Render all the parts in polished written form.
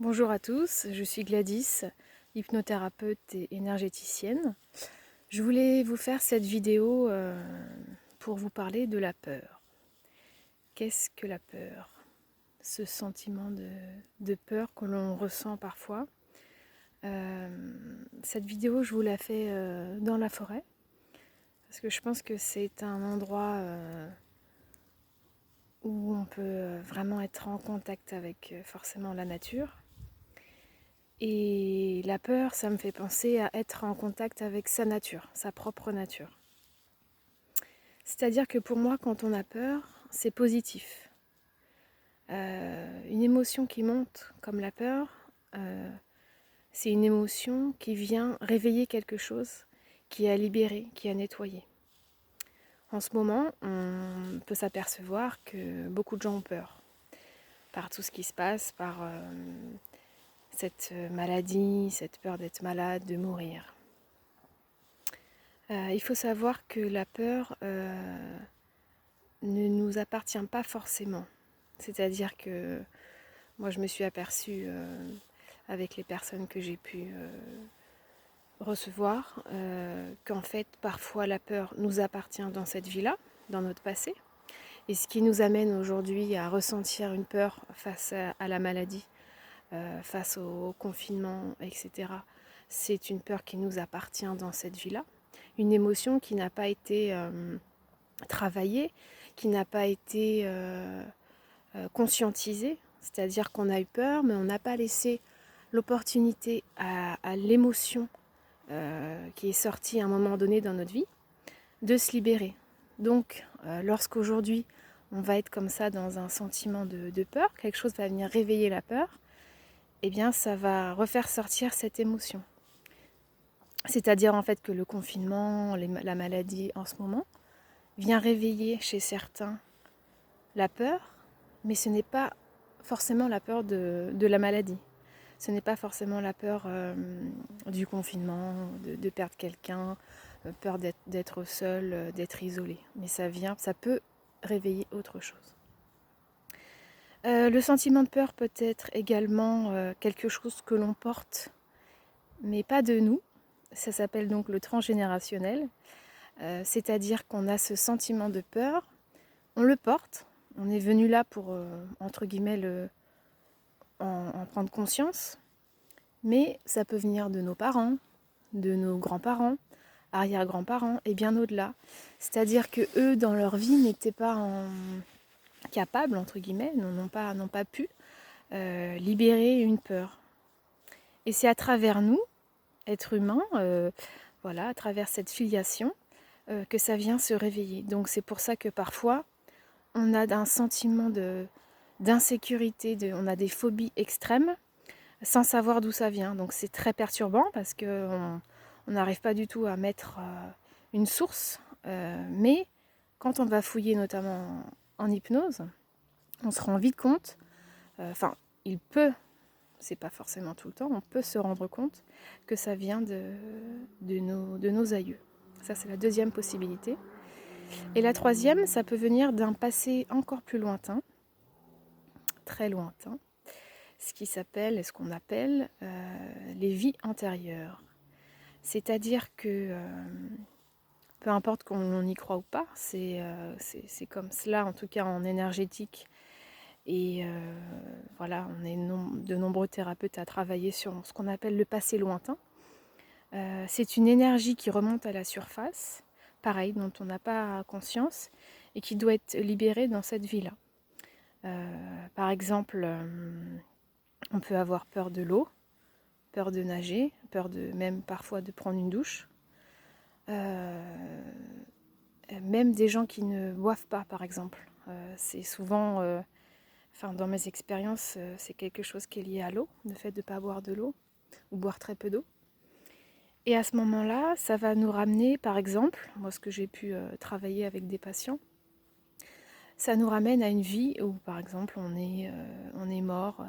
Bonjour à tous, je suis Gladys, hypnothérapeute et énergéticienne. Je voulais vous faire cette vidéo pour vous parler de la peur. Qu'est-ce que la peur? Ce sentiment de peur que l'on ressent parfois. Cette vidéo, je vous la fais dans la forêt, parce que je pense que c'est un endroit où on peut vraiment être en contact avec forcément la nature. Et la peur, ça me fait penser à être en contact avec sa nature, sa propre nature. C'est-à-dire que pour moi, quand on a peur, c'est positif. Une émotion qui monte comme la peur, c'est une émotion qui vient réveiller quelque chose, qui a libéré, qui a nettoyé. En ce moment, on peut s'apercevoir que beaucoup de gens ont peur par tout ce qui se passe, par cette maladie, cette peur d'être malade, de mourir. Il faut savoir que la peur ne nous appartient pas forcément. C'est-à-dire que moi je me suis aperçue avec les personnes que j'ai pu recevoir qu'en fait parfois la peur nous appartient dans cette vie-là, dans notre passé. Et ce qui nous amène aujourd'hui à ressentir une peur face à la maladie, face au confinement, etc. C'est une peur qui nous appartient dans cette vie-là. Une émotion qui n'a pas été travaillée, qui n'a pas été conscientisée, c'est-à-dire qu'on a eu peur, mais on n'a pas laissé l'opportunité à l'émotion qui est sortie à un moment donné dans notre vie de se libérer. Donc, lorsqu'aujourd'hui on va être comme ça dans un sentiment de peur, quelque chose va venir réveiller la peur, eh bien ça va refaire sortir cette émotion. C'est-à-dire en fait que le confinement, la maladie en ce moment, vient réveiller chez certains la peur, mais ce n'est pas forcément la peur de la maladie. Ce n'est pas forcément la peur du confinement, de perdre quelqu'un, peur d'être seul, d'être isolé. Mais ça peut réveiller autre chose. Le sentiment de peur peut être également quelque chose que l'on porte, mais pas de nous. Ça s'appelle donc le transgénérationnel. C'est-à-dire qu'on a ce sentiment de peur, on le porte, on est venu là pour, entre guillemets, en prendre conscience, mais ça peut venir de nos parents, de nos grands-parents, arrière-grands-parents et bien au-delà. C'est-à-dire que eux, dans leur vie, n'étaient pas capables, entre guillemets, n'ont pas pu libérer une peur. Et c'est à travers nous, êtres humains, voilà, à travers cette filiation, que ça vient se réveiller. Donc c'est pour ça que parfois, on a un sentiment d'insécurité, on a des phobies extrêmes, sans savoir d'où ça vient. Donc c'est très perturbant parce qu'on n'arrive pas du tout à mettre une source. Mais quand on va fouiller notamment en hypnose, on se rend vite compte, il peut, c'est pas forcément tout le temps, on peut se rendre compte que ça vient de nos aïeux. Ça c'est la deuxième possibilité. Et la troisième, ça peut venir d'un passé encore plus lointain, très lointain, ce qu'on appelle les vies antérieures. C'est-à-dire que peu importe qu'on y croit ou pas, c'est comme cela, en tout cas en énergétique. Et voilà, on est de nombreux thérapeutes à travailler sur ce qu'on appelle le passé lointain. C'est une énergie qui remonte à la surface, pareil, dont on n'a pas conscience, et qui doit être libérée dans cette vie-là. Par exemple, on peut avoir peur de l'eau, peur de nager, peur même parfois de prendre une douche. Même des gens qui ne boivent pas, par exemple. C'est souvent, dans mes expériences, c'est quelque chose qui est lié à l'eau, le fait de ne pas boire de l'eau ou boire très peu d'eau. Et à ce moment-là, ça va nous ramener, par exemple, moi ce que j'ai pu travailler avec des patients, ça nous ramène à une vie où, par exemple, on est mort,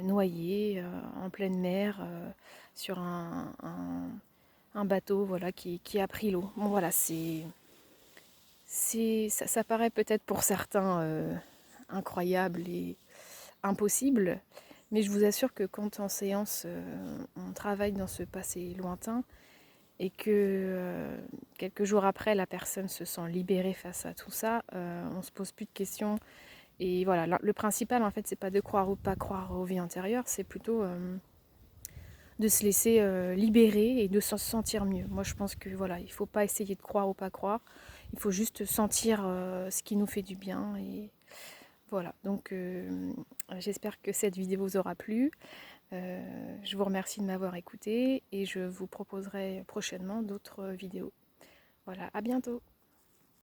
noyé en pleine mer, sur un bateau voilà, qui a pris l'eau. Bon voilà, ça paraît peut-être pour certains incroyable et impossible, Mais je vous assure que quand en séance, on travaille dans ce passé lointain et que quelques jours après, la personne se sent libérée face à tout ça, on ne se pose plus de questions. Et voilà, le principal, en fait, c'est pas de croire ou pas croire aux vies antérieures, c'est plutôt de se laisser libérer et de se sentir mieux. Moi, je pense que voilà, il faut pas essayer de croire ou pas croire. Il faut juste sentir ce qui nous fait du bien. Et voilà, donc j'espère que cette vidéo vous aura plu. Je vous remercie de m'avoir écouté et je vous proposerai prochainement d'autres vidéos. Voilà, à bientôt!